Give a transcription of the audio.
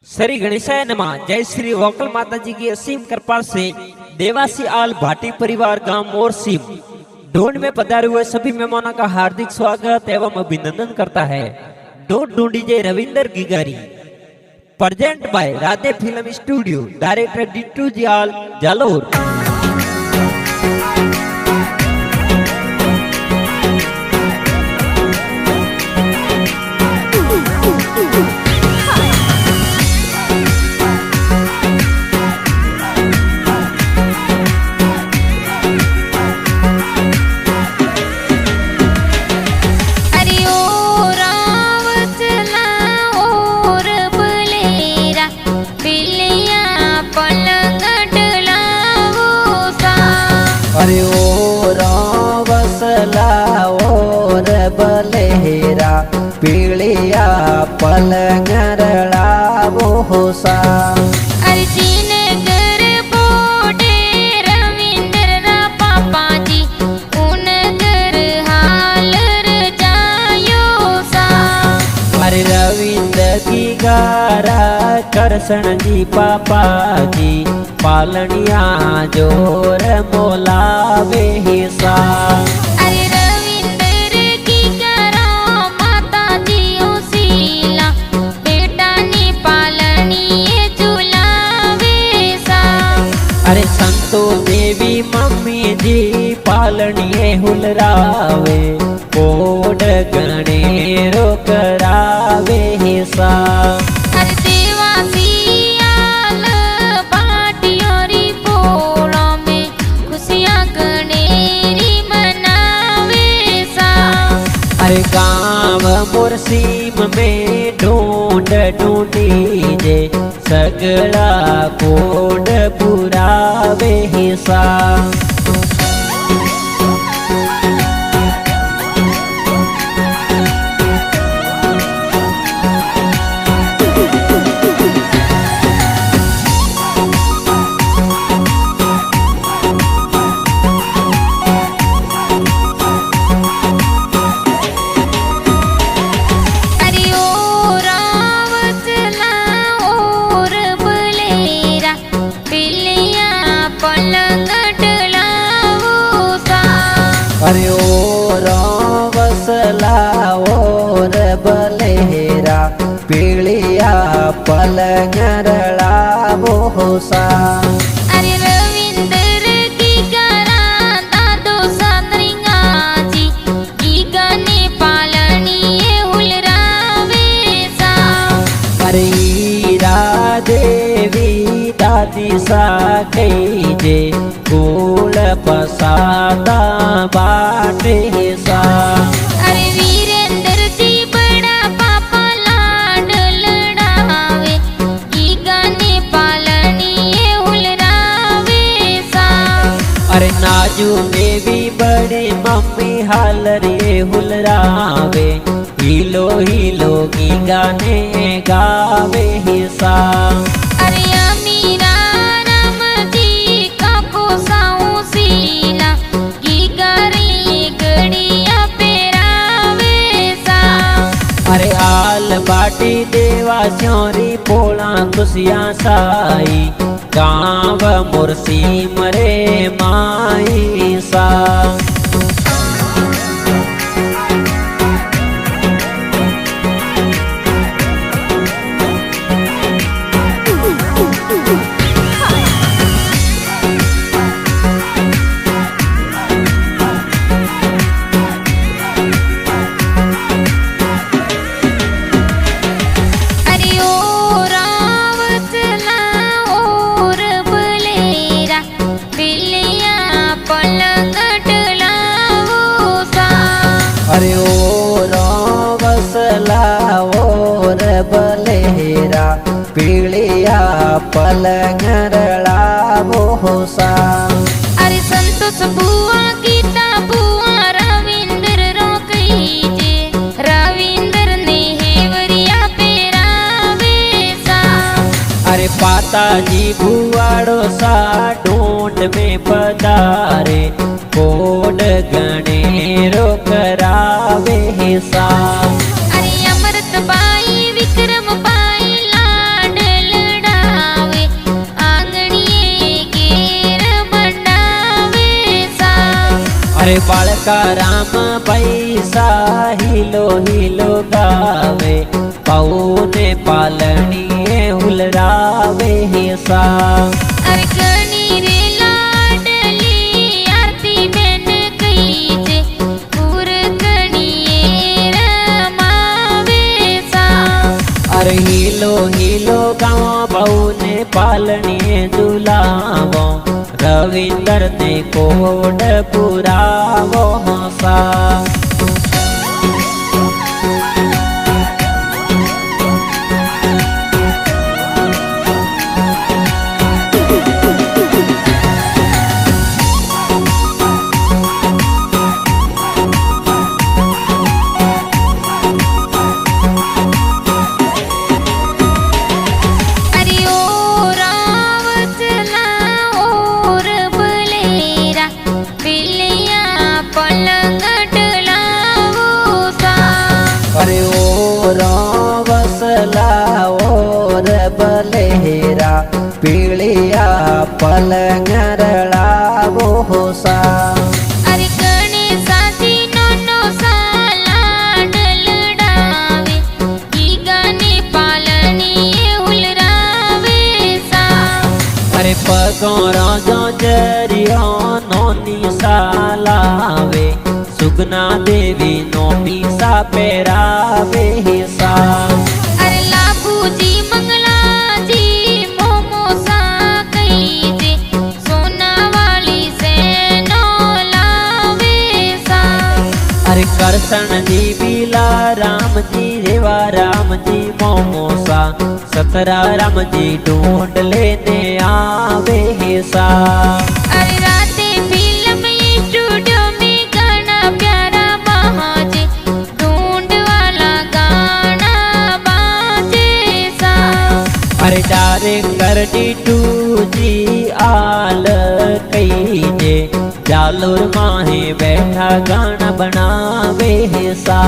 श्री गणेशाय नमः। जय श्री वोकल माता जी की असीम कृपा से देवासी आल भाटी परिवार गांव मोरसिम ढूंढ में पधारे हुए सभी मेहमानों का हार्दिक स्वागत एवं अभिनंदन करता है। ढूंढ DJ Ravinder Gigari present by Radhe film studio, director Dittu ji आल जालोर। अरे ओ रावसला और बलेरा पीलिया पलंगरला बोसा। अर्जिन कर बोडे रविंद्र रा पापा जी उन कर हालर जायो सा। अरे रविंद्र की गारा करसन जी पापा जी पालनिया जोर मोलावे हिसा। अरे रविंद्र की करो माता जी उसीला बेटा ने पालनी झुलावे सा। अरे संतो देवी मम्मी जी पालनिए हुलरावे कोड गणेरो करावे हिसा। अरे देवासी आल भाटियोरी पोला में खुशियाँ गणेरी मनावे सा। अरे गाँव मुरसीम में ढूंढ ढूंढीजे सगड़ा कोड पुरावे हिसा। अरे ओ रावसला और बलेरा पीलिया पलंगरला बोसा। अरे रविंद्र की करा दादो सादरिंगा जी की गाने पालनी हुलरावे सा। अरे ईरा देवी दादी सा कईजे कूल पसादा बाटे सा। अरे वीरेंद्र जी बड़ा पापा लाड लड़ावे की गाने पालनी हुलरावे सा। अरे नाजू देवी बड़े मम्मी हाल रे हुलरावे हिलो हिलो की गाने गावे हिसा। अरे अमीरा राम जी का कोसाऊ सीला की गारी गड़िया पेरावे सा। अरे आल बाटी देवा स्योरी पोला खुशियाँ साई गाँव मुरसीम रे माई सा। अरे ओ रावसला और बलेरा पीलिया पलंगरला बोसा। अरे संतोष बुआ गीता बुआ रविंद्र रोकईजे रविंद्र ने हेवरिया पेरावे सा। अरे पाता जी बुआड़ो सा ढूंढ में पधारे कोड गणेरो करावे हिसा। अरे अमृत बाई विक्रम बाई लाड अरे बालका राम पैसा हिलो हिलो गावे पौने पालनीए हुलरावे सा। अरे गणी रे लाडली आरती बेन कही जे पूर गणिए रमावे सा। अरे हिलो हिलो गाँव पौने पालनीए दुलावो रविंदर ने कोड पुरावो सा। अरे ओ रावसला और बलेरा पीलिया पलंगरला वो सा। अरे गणेशाची नोनो साला डलडावे की गाने पालनी हुलरावे सा। अरे पगोरा जो जरिया नोनी सालावे सुगना देवी नोनी सा पेरावे सा। अरे लाभूजी मंगला जी मोमो सा कही जे सोना वाली से नो लावे सा। अरे करसन जी बीला राम जी रेवा राम जी मोमो सा। सतरा राम जी ढूंढ लेने आवे सा। अरे राते फिल्म स्टूडियो में गाना प्यारा बाजे ढूंढ वाला गाना बाजे सा। अरे डायरेक्टर टीटू जी आल कही जे जालोर माहे बैठा गाना बनावे सा।